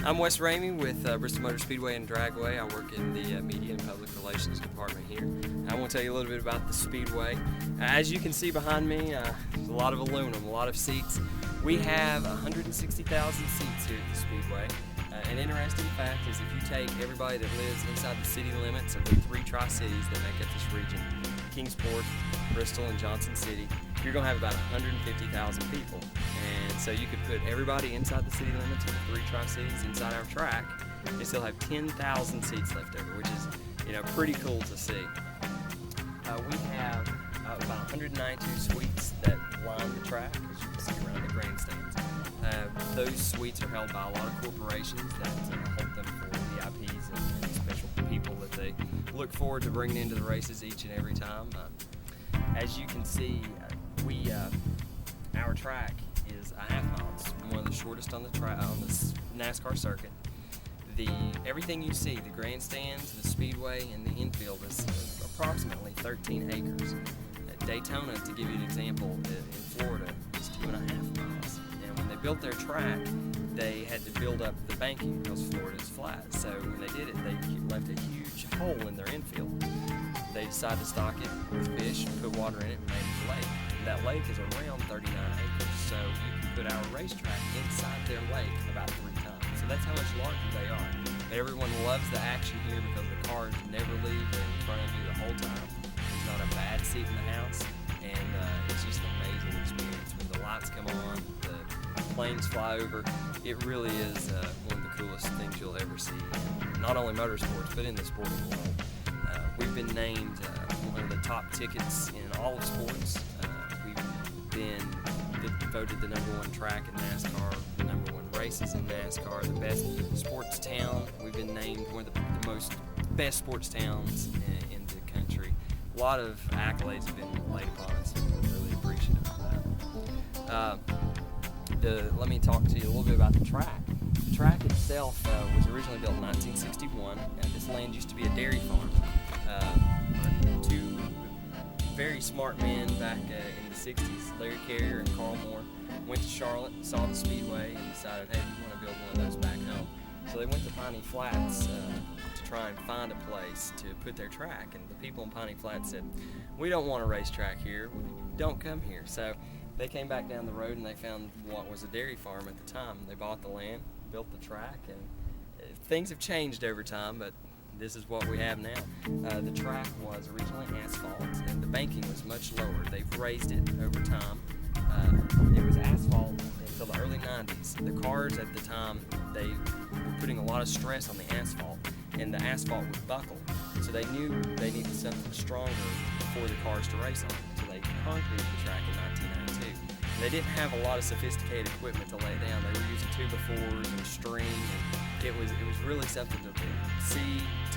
I'm Wes Ramey with Bristol Motor Speedway and Dragway. I work in the Media and Public Relations department here. I want to tell you a little bit about the Speedway. As you can see behind me, there's a lot of aluminum, a lot of seats. We have 160,000 seats here at the Speedway. An interesting fact is if you take everybody that lives inside the city limits of the three Tri-Cities that make up this region, Kingsport, Bristol, and Johnson City, you're going to have about 150,000 people. And so you could put everybody inside the city limits of the three Tri-Cities inside our track and still have 10,000 seats left over, which is, pretty cool to see. We have about 192 suites that line the track, as you can see around the grandstands. Those suites are held by a lot of corporations that hold them for VIPs and special people that they look forward to bringing into the races each and every time. As you can see, our track is a half mile. It's one of the shortest on the NASCAR circuit. Everything you see, the grandstands, the speedway, and the infield is approximately 13 acres. Daytona, to give you an example, in Florida, is 2.5 miles. And when they built their track, they had to build up the banking because Florida is flat. So when they did it, they left a huge hole in their infield. They decided to stock it with fish, put water in it, and made it a lake. And that lake is around 39 acres, so you can put our racetrack inside their lake about 3 times. So that's how much larger they are. Everyone loves the action here because the cars never leave. They're in front of you the whole time. There's not a bad seat in the house, and it's just an amazing experience. When the lights come on, the planes fly over, it really is one of the coolest things you'll ever see, not only motorsports, but in the sporting world. We've been named one of the top tickets in all of sports. We've been voted the #1 track in NASCAR, the #1 races in NASCAR, the best sports town. We've been named one of the most best sports towns in the country. A lot of accolades have been laid upon us, and we're really appreciative of that. Let me talk to you a little bit about the track. The track itself was originally built in 1961, and this land used to be a dairy farm. Two very smart men back in the 60s, Larry Carrier and Carl Moore, went to Charlotte, saw the Speedway, and decided, hey, we want to build one of those back home. So they went to Piney Flats to try and find a place to put their track, and the people in Piney Flats said, we don't want a racetrack here, don't come here. So they came back down the road and they found what was a dairy farm at the time. They bought the land, built the track, and things have changed over time, but this is what we have now. The track was originally asphalt, and the banking was much lower. They've raised it over time. It was asphalt until the early 90s. The cars at the time, they were putting a lot of stress on the asphalt, and the asphalt would buckle. So they knew they needed something stronger for the cars to race on. So they concreted the track in 1992. They didn't have a lot of sophisticated equipment to lay down. They were using 2x4s and string, and it was really something to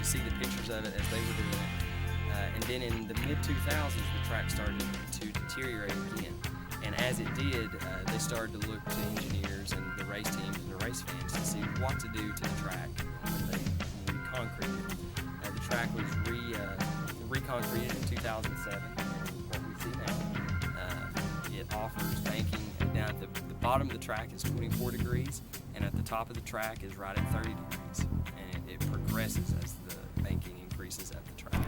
see the pictures of it as they were doing it. And then in the mid-2000s, the track started to deteriorate again. And as it did, they started to look to engineers and the race teams and the race fans to see what to do to the track when they reconcreted it. The track was reconcreted in 2007, and what we see now, it offers banking down at the bottom of the track is 24 degrees, and at the top of the track is right at 30 degrees. And it progresses as the banking increases at the track.